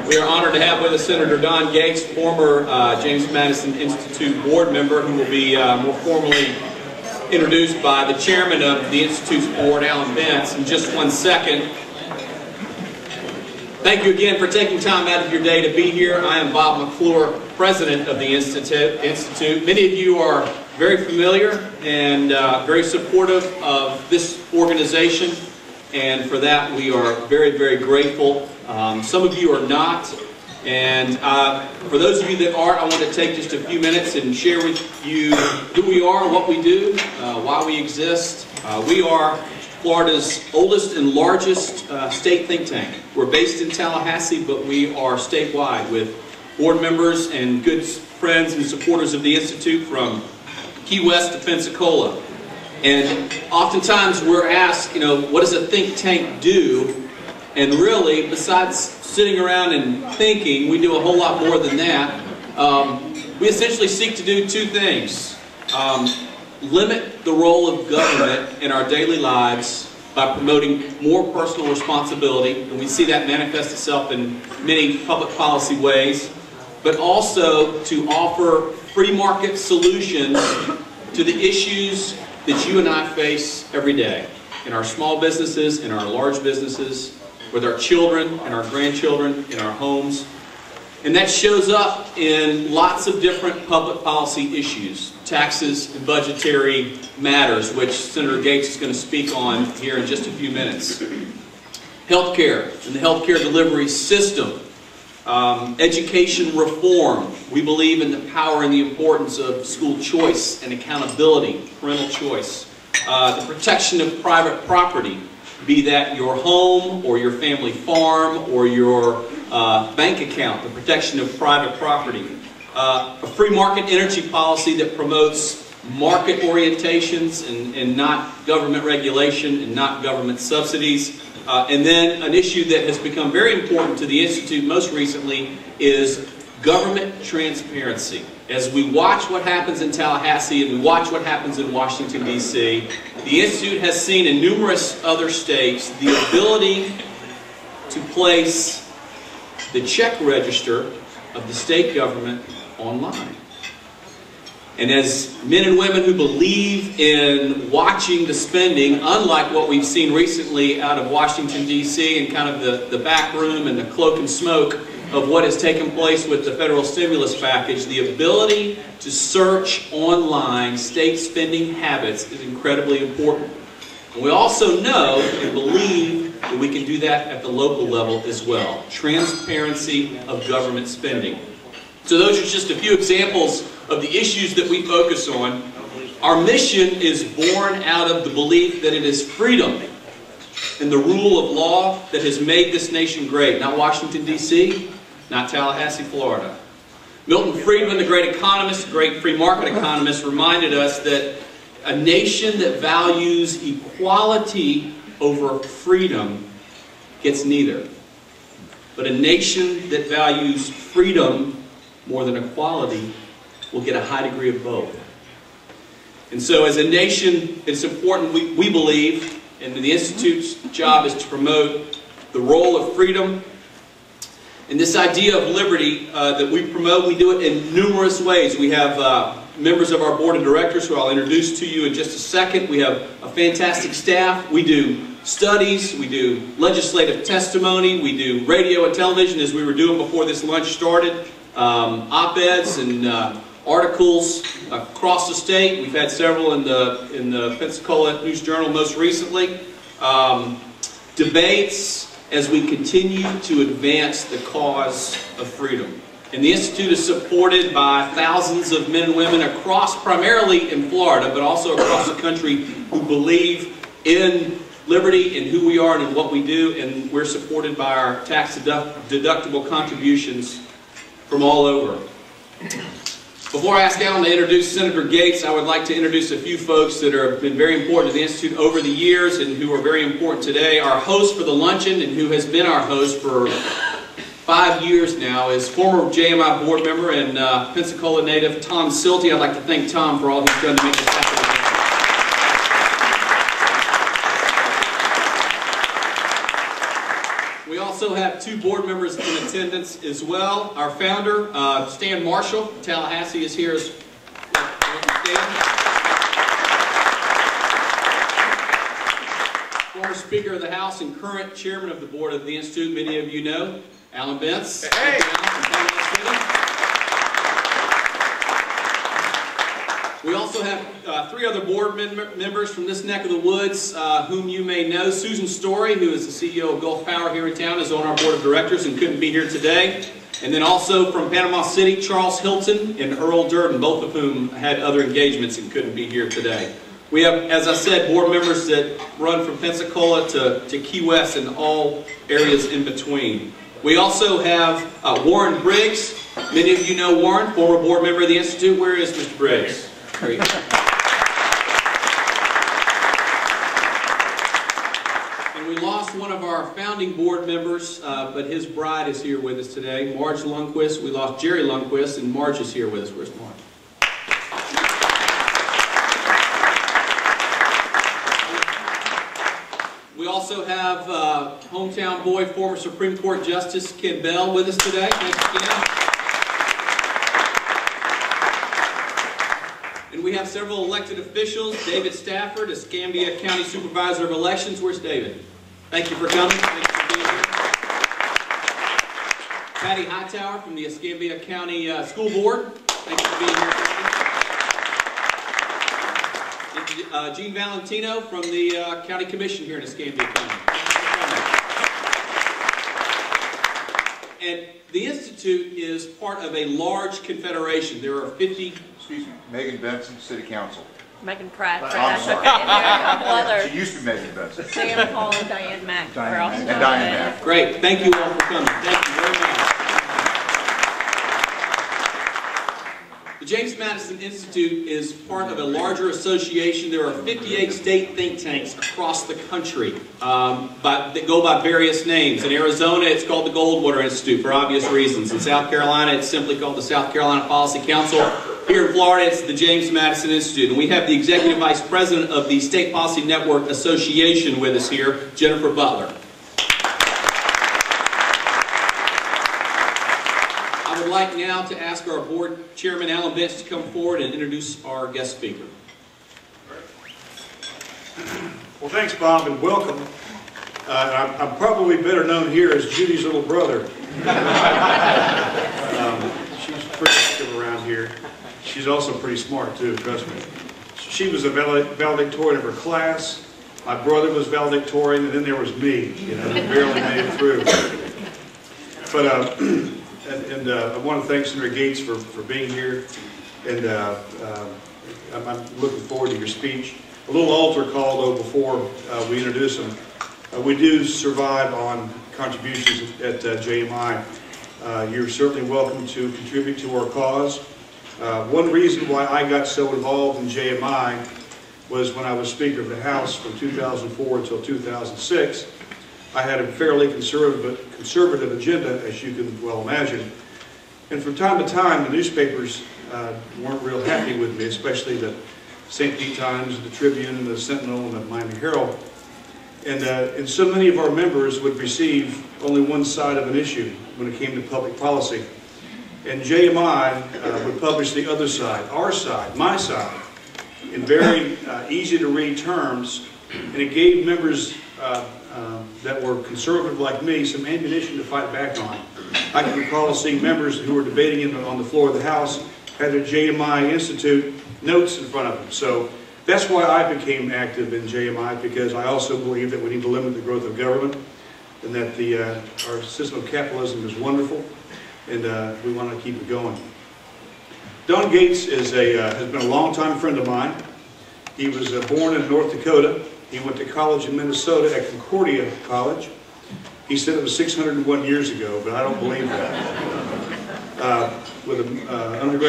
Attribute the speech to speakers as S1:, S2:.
S1: We are honored to have with us Senator Don Gaetz, former James Madison Institute board member, who will be more formally introduced by the chairman of the Institute's board, Alan Bentz, in just 1 second. Thank you again for taking time out of your day to be here. I am Bob McClure, president of the Institute. Many of you are very familiar and very supportive of this organization, and for that we are very, very grateful. Some of you are not, and for those of you that are, I want to take just a few minutes and share with you who we are, what we do, why we exist. We are Florida's oldest and largest state think tank. We're based in Tallahassee, but we are statewide with board members and good friends and supporters of the Institute from Key West to Pensacola. And oftentimes we're asked, what does a think tank do? And really, besides sitting around and thinking, we do a whole lot more than that. We essentially seek to do two things. Limit the role of government in our daily lives by promoting more personal responsibility, and we see that manifest itself in many public policy ways, but also to offer free market solutions to the issues that you and I face every day in our small businesses, in our large businesses, with our children and our grandchildren, in our homes. And that shows up in lots of different public policy issues, taxes and budgetary matters, which Senator Gaetz is going to speak on here in just a few minutes. Healthcare and the healthcare delivery system. Education reform. We believe in the power and the importance of school choice and accountability, parental choice. The protection of private property, be that your home or your family farm or your bank account, the protection of private property. A free market energy policy that promotes market orientations and not government regulation and not government subsidies. And then an issue that has become very important to the Institute most recently is government transparency. As we watch what happens in Tallahassee and we watch what happens in Washington, D.C., the Institute has seen in numerous other states the ability to place the check register of the state government online. And as men and women who believe in watching the spending, unlike what we've seen recently out of Washington, D.C. and kind of the back room and the cloak and smoke of what has taken place with the federal stimulus package, the ability to search online state spending habits is incredibly important. And we also know and believe that we can do that at the local level as well. Transparency of government spending. So those are just a few examples of the issues that we focus on. Our mission is born out of the belief that it is freedom and the rule of law that has made this nation great. Not Washington, D.C., not Tallahassee, Florida. Milton Friedman, the great economist, the great free market economist, reminded us that a nation that values equality over freedom gets neither. But a nation that values freedom more than equality will get a high degree of both. And so as a nation, it's important, we believe, and the Institute's job is to promote the role of freedom. And this idea of liberty that we promote, we do it in numerous ways. We have members of our board of directors who I'll introduce to you in just a second. We have a fantastic staff. We do studies, we do legislative testimony, we do radio and television as we were doing before this lunch started, op-eds and articles across the state. We've had several in the Pensacola News-Journal most recently. Debates as we continue to advance the cause of freedom. And the Institute is supported by thousands of men and women across, primarily in Florida, but also across the country, who believe in liberty and who we are and what we do, and we're supported by our tax-deductible contributions from all over. Before I ask Alan to introduce Senator Gaetz, I would like to introduce a few folks that have been very important to the Institute over the years and who are very important today. Our host for the Luncheon, and who has been our host for 5 years now, is former JMI board member and Pensacola native Tom Silty. I'd like to thank Tom for all he's done to make this happen. We also have 2 board members in attendance as well. Our founder, Stan Marshall, from Tallahassee, is here as former Speaker of the House and current Chairman of the Board of the Institute, many of you know, Alan Bentz.
S2: Hey.
S1: We also have 3 other board members from this neck of the woods whom you may know. Susan Story, who is the CEO of Gulf Power here in town, is on our board of directors and couldn't be here today. And then also from Panama City, Charles Hilton and Earl Durden, both of whom had other engagements and couldn't be here today. We have, as I said, board members that run from Pensacola to Key West and all areas in between. We also have Warren Briggs. Many of you know Warren, former board member of the Institute. Where is Mr. Briggs? Great. And we lost one of our founding board members, but his bride is here with us today, Marge Lundquist. We lost Jerry Lundquist, and Marge is here with us. Where's Marge? We also have hometown boy, former Supreme Court Justice Ken Bell with us today. Thanks, Ken. And we have several elected officials. David Stafford, Escambia County Supervisor of Elections. Where's David? Thank you for coming. Thank you for being here. Patty Hightower from the Escambia County School Board. Thank you for being here. And, Gene Valentino from the County Commission here in Escambia County. And the Institute is part of a large confederation. There are 50...
S2: Excuse me, Megan Benson, City Council.
S3: Megan Pratt.
S2: I'm sorry.
S3: And there are a couple others.
S2: She used to be Megan Benson.
S3: Sam Paul and Diane Mack.
S2: Diane Mack.
S1: Great. Thank you all for coming. Thank you very much. The James Madison Institute is part of a larger association. There are 58 state think tanks across the country that go by various names. In Arizona, it's called the Goldwater Institute for obvious reasons. In South Carolina, it's simply called the South Carolina Policy Council. Here in Florida, it's the James Madison Institute. And we have the Executive Vice President of the State Policy Network Association with us here, Jennifer Butler. I would like now to ask our board chairman, Alan Bentz, to come forward and introduce our guest speaker.
S4: Well, thanks, Bob, and welcome. I'm probably better known here as Judy's little brother. She's pretty active around here. She's also pretty smart, too, trust me. She was a valedictorian of her class. My brother was valedictorian, and then there was me, you know, who barely made it through. But, I want to thank Senator Gaetz for being here, and I'm looking forward to your speech. A little altar call, though, before we introduce him. We do survive on contributions at JMI. You're certainly welcome to contribute to our cause. One reason why I got so involved in JMI was when I was Speaker of the House from 2004 until 2006. I had a fairly conservative agenda, as you can well imagine. And from time to time, the newspapers weren't real happy with me, especially the St. Pete Times, the Tribune, and the Sentinel, and the Miami Herald. And so many of our members would receive only one side of an issue when it came to public policy. And JMI would publish the other side, our side, my side, in very easy-to-read terms, and it gave members that were conservative like me some ammunition to fight back on. I can recall seeing members who were debating on the floor of the House had their JMI Institute notes in front of them. So that's why I became active in JMI, because I also believe that we need to limit the growth of government, and that our system of capitalism is wonderful, and we want to keep it going. Don Gaetz has been a longtime friend of mine. He was born in North Dakota. He went to college in Minnesota at Concordia College. He said it was 601 years ago, but I don't believe that. With an undergraduate